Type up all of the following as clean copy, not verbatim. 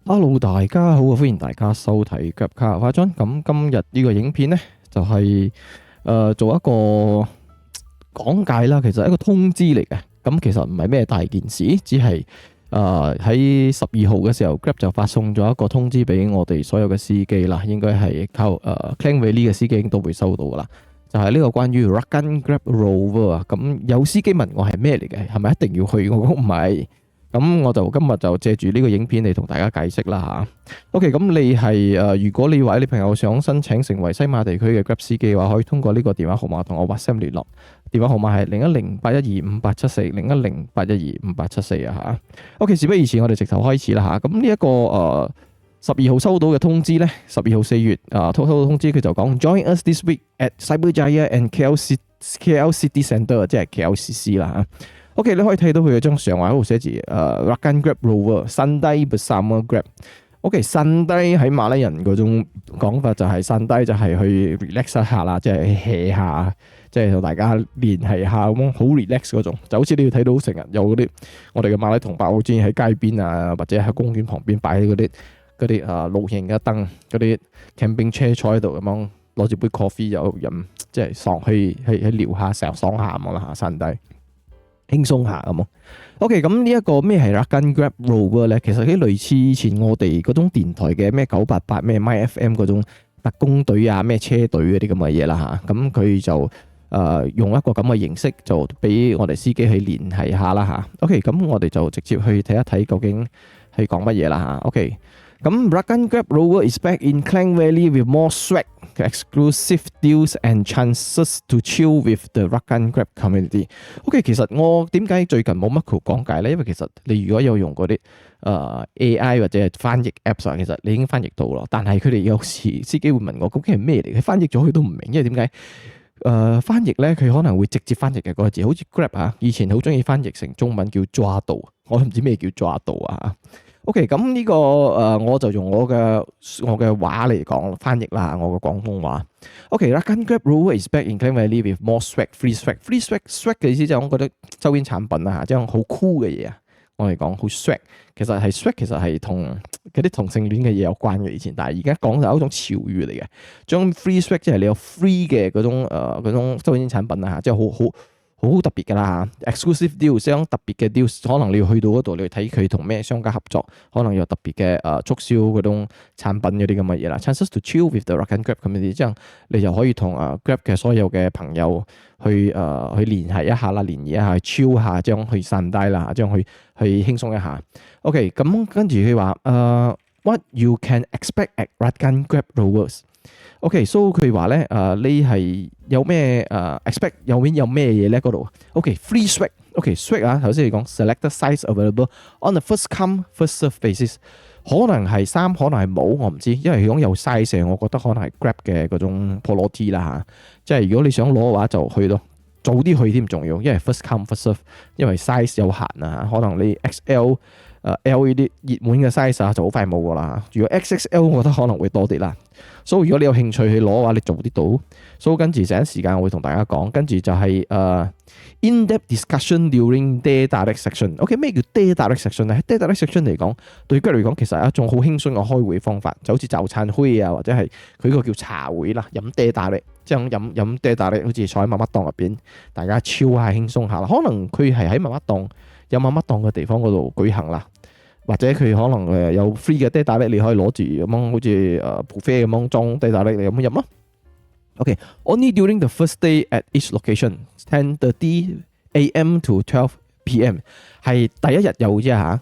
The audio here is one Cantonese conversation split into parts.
Hello，大家好啊！歡迎大家收睇腳卡化妝。咁今日呢個影片呢，就係做一個講解啦。其實係一個通知嚟嘅。咁其實唔係咩大件事，只係喺12號嘅時候，Grab 就發送咗一個通知俾我哋所有嘅司機啦。應該係靠Klang Valley 嘅司機都會收到噶啦。就係呢個關於 Rakan Grab Rover 啊。咁有司機問我係咩嚟嘅，係咪一定要去？我講唔係。咁我就今日就借住呢個影片嚟同大家解釋啦嚇。OK，咁你係如果你或者你朋友想申請成為西馬地區嘅 Grab 司機嘅話，可以通過呢個電話號碼同我 WhatsApp 聯絡。電話號碼係0108125874 0108125874啊嚇。OK，事不宜遲，我哋直頭開始啦嚇。咁呢一個12號收到嘅通知呢，12號4月收到通知，佢就講 Join us this week at Cyberjaya and KL City Centre， 即係 KLCC 啦嚇。OK，你可以睇到佢嘅張相話喺度寫住Rakan Grab Rover Santai Bersama Grab。OK，Santai 喺馬來人嗰種講法就係 Santai 就係去 relax 一下啦，即係 hea 下，即係同大家聯繫下咁好 relax 嗰種，就好似你要睇到成日有嗰啲我哋嘅馬來同胞好中意喺街邊啊，或者喺公園旁邊擺嗰啲露營嘅燈，嗰啲 camping chair 坐喺度咁樣攞住杯 coffee 又飲，即係爽去聊下成日爽下咁啦嚇，Santai。輕鬆下咁咯。OK，咁呢一個咩係 Rakan Grab Rover 咧？其實啲類似以前我哋嗰種電台嘅咩988咩 MyFM 嗰種特工隊啊、咩車隊嗰啲咁嘅嘢啦嚇。咁佢就用一個咁嘅形式，就俾我哋司機去聯繫下啦嚇。OK，咁我哋就直接去睇一睇究竟係講乜嘢啦嚇。OK。咁 Rakan Grab Rover is back in Klang Valley with more swag, exclusive deals and chances to chill with the Rakan Grab community. OK， 其實我點解最近冇乜講解咧？因為其實你如果有用嗰啲AI 或者係翻譯 Apps 啊，其實你已經翻譯到咯。但係佢哋有時司機會問我究竟係咩嚟？佢翻譯咗佢都唔明，因為點解？翻譯咧，佢可能會直接翻譯嘅嗰個字，好似 Grab 啊，以前好中意翻譯成中文叫抓到，我都唔知咩叫抓到啊。OK，咁呢個我就用我嘅話嚟講翻譯啦，我嘅廣東話。OK，Rakan Grab Rover is back in Klang Valley with more swag, free swag。free swag 嘅意思就係我覺得周邊產品啊，即係好酷嘅嘢啊。我哋講好 swag， 其實係 swag， 其實係同嗰啲同性戀嘅嘢有關嘅以前，但係而家講就係一種潮語嚟嘅。將 free swag 即係你有 free 嘅嗰種周邊產品啊，即係好特別㗎啦 exclusive deal 相特別嘅 deal， 可能你要去到嗰度，你要睇佢同咩商家合作，可能有特別嘅促銷嗰種產品嗰啲咁嘅嘢啦。Chances to chill with the Rakan Grab community， 這樣你就可以同Grab 嘅所有嘅朋友去聯繫一下啦，聯誼一下，chill 下，這樣去散低啦，這樣去輕鬆一下。OK，咁跟住佢話what you can expect at Rakan Grab Rovers。OK，so 佢話咧你係有咩expect 有咩嘢咧嗰度？OK，free swag。OK，swag 啊，頭先你講 selected size available on the first come first serve basis， 可能係衫，可能係帽，我唔知，因為佢講有 size， 我覺得可能係 Grab 嘅嗰種 Polo T 啦嚇。即係如果你想攞嘅話就去咯，早啲去添重要，因為 first come first serve， 因為 size 有限啊，可能你 XL。L 呢啲熱門嘅 size 就好快冇噶啦。如果 XXL 我覺得可能會多啲啦。所以如果你有興趣去攞嘅話，你早啲到。所以跟住第一時間我會同大家講，跟住就係in-depth discussion during day direct section。OK， 咩叫 day direct section 咧？喺 day direct section 嚟講，對佢嚟講其實係一種好輕鬆嘅開會方法，就好似就餐會啊，或者係佢個叫茶會啦，飲 day direct，即係飲 day direct，好似坐喺媽媽檔入邊，大家超下輕鬆下啦。可能佢係喺媽媽檔有媽媽檔嘅地方嗰度舉行啦。或者佢可能有 free 嘅 data 咧，你可以攞住咁樣，好似buffet 咁樣裝 data 咧，你咁樣飲咯。OK，only during the first day at each location 10:30 AM to 12 PM 係第一日有啫嚇。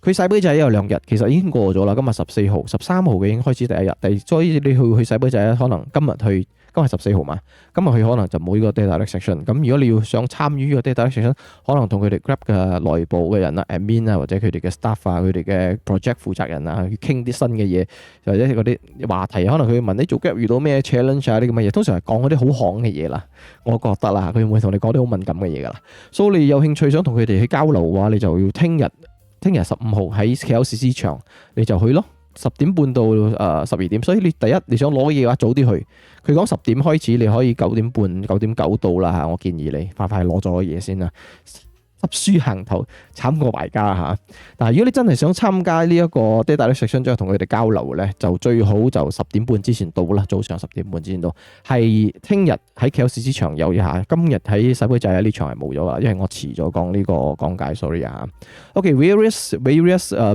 佢洗杯仔有2日，其實已經過咗啦。今日14號、13號嘅已經開始第一日，所以你去洗杯仔可能今日係14號嘛，今日佢可能就冇呢個 data section。咁如果你要想參與呢個 data section，可能同佢哋 Grab 嘅內部嘅人啊、admin 啊，或者佢哋嘅 staff 啊、佢哋嘅 project 負責人啊，去傾啲新嘅嘢，或者嗰啲話題，可能佢問你做 Grab 遇到咩 challenge 啊啲咁嘅嘢，通常係講嗰啲好行嘅嘢啦。我覺得啦，佢唔會同你講啲好敏感嘅嘢噶啦。所以你有興趣想同佢哋去交流嘅話，你就要聽日15號喺 KLCC 場，你就去咯。10點半到12點，所以你第一你想攞嘢嘅話早啲去。佢講10點開始，你可以9點半、9點9到啦嚇。我建議你快攞咗嘢先啦。執輸行頭，慘過敗家嚇。但係如果你真係想參加呢一個 data section，即係同佢哋交流咧，就最好就10點半之前到啦，早上10點半之前到。係聽日喺 KLCC 場有一下，今日喺洗杯仔呢場係冇咗啦，因為我遲咗講呢個講解 ，sorry 啊。OK，various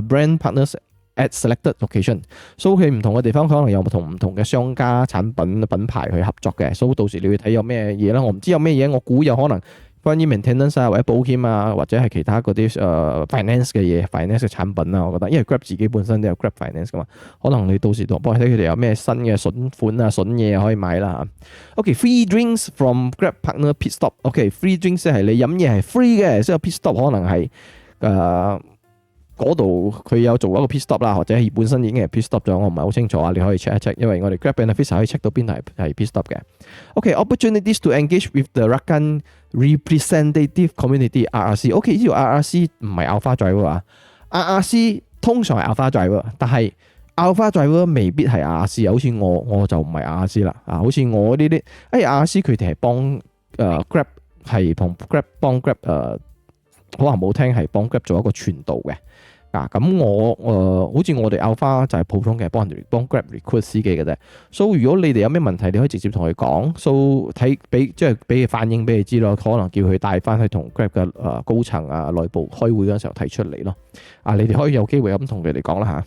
brand partners at selected location， 所以佢唔同嘅地方可能有唔同嘅商家產品牌去合作嘅，所以到時你要睇有咩嘢啦。我唔知有咩嘢，我估有可能關於 maintenance 啊，或者保險啊，或者係其他嗰啲finance 嘅嘢 ，finance 嘅產品啊，我覺得，因為 Grab 自己本身都有 Grab finance 噶嘛，可能你到時幫我睇佢哋有咩新嘅筍款啊、筍嘢可以買啦。OK，free drinks from Grab partner pit stop。OK，free drinks 係你飲嘢係 free 嘅，所以 pit stop 可能係嗰度佢有做一個 pit stop 啦，或者係本身已經係 pit stop 咗，我唔係好清楚啊，你可以 check 一 check， 因為我哋 Grab benefits 可以 check 到邊度係 pit stop 嘅。OK，opportunities to engage with the Rakan representative community RRC。OK， 呢條 RRC 唔係 Alpha Driver 啊 ，RRC 通常係 Alpha Driver， 但係 Alpha Driver 未必係 RRC， 好似我就唔係 RRC 啦，好似我呢啲RRC 佢哋係幫Grab 係同 Grab 幫 Grab 可能冇聽係幫 Grab 做一個傳導嘅。咁我好似我哋 Alpha 就係普通嘅幫 Grab recruit 司機嘅啫。所以如果你哋有咩問題，你可以直接同佢講，所以俾佢反映俾你知咯。可能叫佢帶翻去同 Grab 嘅高層啊內部開會嗰陣時候提出嚟咯。你哋可以有機會咁同佢哋講啦嚇。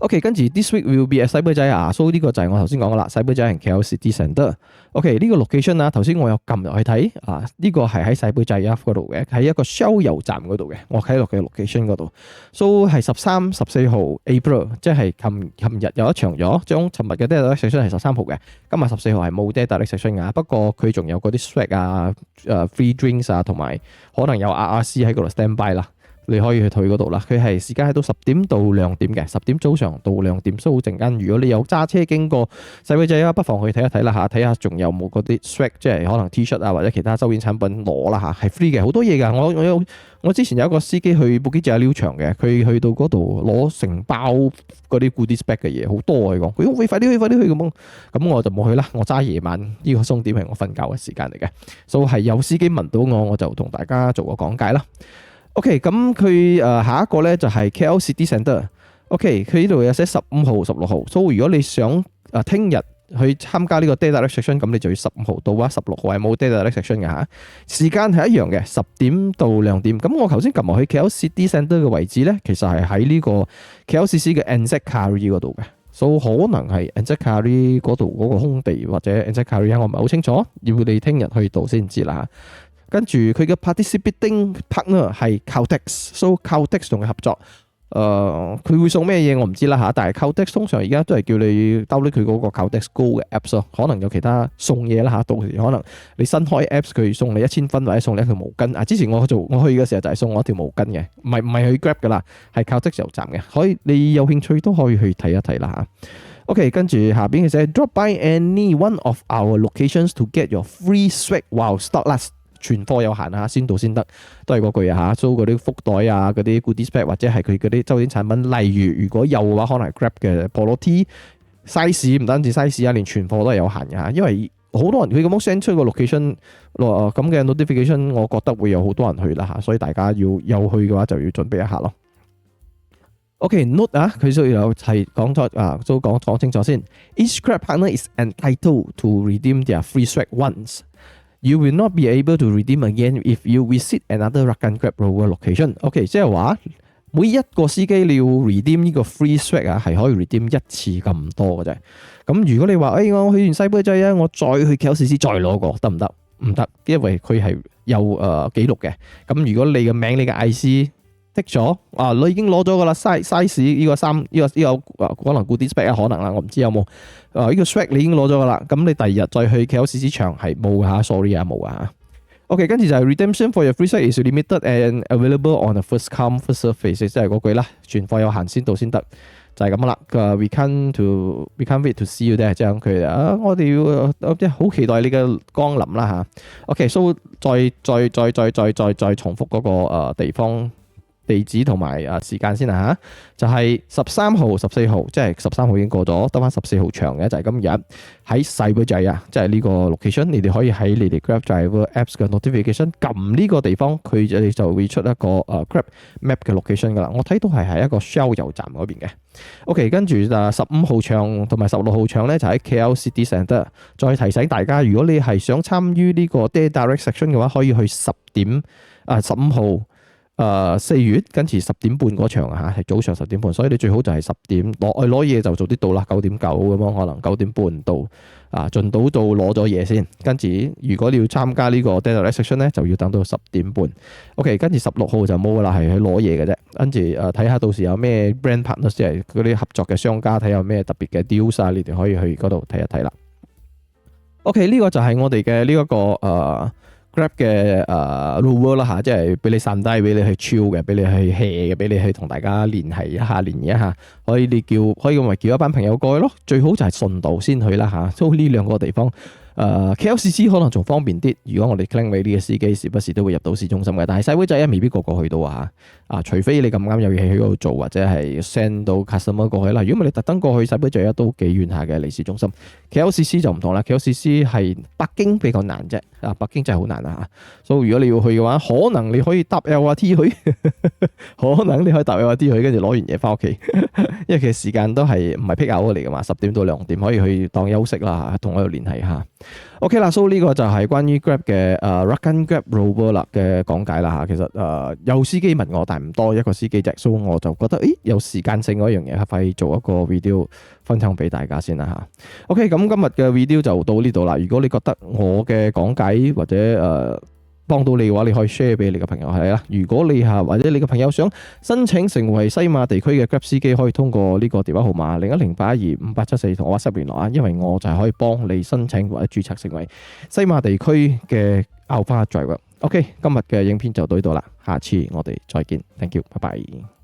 OK， 跟住 this week will be at 洗杯仔啊，所以呢個就係我頭先講嘅啦，洗杯仔 KLCC Centre。OK， 呢個 location 啊，頭先我有撳入去睇呢個係喺洗杯仔嗰度嘅，喺一個 Shell 油站嗰度嘅，我睇落嘅 location 嗰度。So 係13、14號 April， 即係琴日有一場咗，將尋日嘅 data section 係13號嘅，今日14號係冇 data section 㗎，不過佢仲有嗰啲 swag 啊、free drinks 啊，同埋可能有 RRC 喺嗰度 stand by 啦。你可以去嗰度啦，佢係時間喺到10點到2點嘅，10點早上到2點，所以好陣間。如果你有揸車經過洗杯仔啊，不妨去睇一睇啦嚇，睇下仲有冇嗰啲 swag， 即係可能 T-shirt 啊或者其他周邊產品攞啦嚇，係 free 嘅，好多嘢㗎。我之前有一個司機去布基謝溜場嘅，佢去到嗰度攞成包嗰啲 goodies bag 嘅嘢，好多啊！佢講，佢快啲去咁我就冇去啦。我揸夜晚呢個鐘點係我瞓覺嘅時間嚟嘅，所以係有司機問到我就同大家做個講解啦。OK， 咁佢下一個咧就係 KLCC Centre。OK， 佢呢度有寫15號、16號，所以如果你想聽日去參加呢個 data section， 咁你就要15號到啊，16號係冇 data section 嘅嚇。時間係一樣嘅，10點到2點。咁我頭先撳落去 KLCC Centre 嘅位置咧，其實係喺呢個 KLCC 嘅 Anzac Kari 嗰度嘅，所以可能係 Anzac Kari 嗰度嗰個空地或者 Anzac Kari， 我唔係好清楚，要你聽日去到先知啦嚇。跟住佢嘅 participating partner 係 Caltex， 所以 Caltex 同佢合作，佢會送咩嘢我唔知啦嚇，但係 Caltex 通常而家都係叫你 download 佢嗰個 Caltex Go 嘅 apps 咯，可能有其他送嘢啦嚇，到時可能你新開 apps 佢送你1000分或者送你一條毛巾。之前我去嘅時候就係送我一條毛巾嘅，唔係去 Grab 噶啦，係 Caltex 油站嘅，可以你有興趣都可以去睇一睇啦嚇。OK， 跟住下邊嘅寫 drop by any one of our locations to get your free swag while stock lasts。存貨有限啊，先到先得，都係嗰句啊嚇。租嗰啲福袋啊，嗰啲 goodies bag 或者係佢嗰啲周邊產品，例如如果有嘅話，可能係 Grab 嘅 Polo T size， 唔單止 size 啊，連存貨都係有限嘅嚇。因為好多人佢咁樣 send 出個 location 咁嘅 notification， 我覺得會有好多人去啦嚇，所以大家要有去嘅話就要準備一下咯。OK，note 啊，佢需要係講錯都講清楚先。Each Grab partner is entitled to redeem their free swag once。You will not be able to redeem again if you visit another Rakan Grab Rover location。OK， 即係話每一個司機你要 redeem 呢個 free swag 係可以 redeem 一次咁多嘅啫。咁如果你話我去完洗杯仔啊，我再去 KLCC 再攞個得唔得？唔得，因為佢係有記錄嘅。咁如果你嘅名你嘅 IC 剔咗你已經攞咗噶啦 size 呢個衫呢個可能 goodies bag 可能啦，我唔知有冇呢個 swag 你已經攞咗噶啦，咁你第二日再去 KLCC 場係冇嚇 sorry 啊冇啊。OK， 跟住就係 redemption for your free swag is limited and available on a first come first serve basis， 即係嗰句啦，存貨有限，先到先得，就係咁啦。We can't wait to see you there， 即係佢我哋要即係好期待你嘅光臨啦嚇。OK，so 再重複嗰個地方。地址同埋時間先啦嚇，就係13號、14號，即係13號已經過咗，得翻14號長嘅就係今日喺細杯仔啊，即係呢個 location，你哋可以喺你哋 Grab Driver Apps 嘅 notification 撳呢個地方，佢哋就會出一個Grab Map 嘅 location 噶啦。我睇到係喺一個 Shell 油站嗰邊嘅。OK， 跟住15號場同埋16號場咧就喺 KL City Centre。再提醒大家，如果你係想參與呢個 Day Direct Section 嘅話，可以去15號。4月跟住10點半嗰場係早上10點半，所以你最好就係10點攞嘢就早啲到啦，9點9咁樣，可能9點半到盡到到攞咗嘢先。跟住如果你要參加呢個 Day Section 咧，就要等到10點半。OK， 跟住16號就冇啦，係去攞嘢嘅啫。跟住睇下到時有咩 brand partner，即係嗰啲合作嘅商家，睇下有咩特別嘅 deals，你哋可以去嗰度睇一睇啦。OK， 呢個就係我哋嘅呢一個Grab 嘅rover 啦嚇，即係俾你散低，俾你去 chill 嘅，俾你去 hea 嘅，俾你去同大家聯繫一下，聯誼一下。可以咁咪叫一班朋友過去咯。最好就係順道先去啦嚇。所以呢兩個地方KLCC 可能仲方便啲。如果我哋 claim 呢個司機時不時都會入到市中心嘅，但係細妹仔未必個個去到除非你咁啱有嘢喺嗰度做，或者係 send 到 customer 過去啦。如果唔係你特登過去細妹仔都幾遠下嘅離市中心。KLCC 就唔同啦，KLCC 係北京比較難啫。北京真係好難啊！所以如果你要去嘅話，可能你可以搭 LRT 去，可能你可以搭 LRT 去，跟住攞完嘢翻屋企。因為其實時間都係唔係 peak hour嚟噶嘛，10點到2點可以去當休息啦，同我度聯繫下。OK 啦，所以呢個就係關於 Grab 嘅Rakan Grab Rover 啦嘅講解啦嚇。其實有司機問我，但係唔多一個司機啫，所以我就覺得有時間性嗰樣嘢，快做一個 video 分享俾大家先啦嚇。OK， 咁今日嘅 video 就到呢度啦。如果你覺得我嘅講解或者幫到你嘅話，你可以 share 俾你嘅朋友係啦。如果你或者你嘅朋友想申請成為西馬地區嘅 Grab 司機，可以通過呢個電話號碼0108125874同我 WhatsApp 聯絡啊。因為我就係可以幫你申請或者註冊成為西馬地區嘅 Alpha Driver。OK， 今日嘅影片就到呢度啦，下次我哋再見，Thank you，拜拜。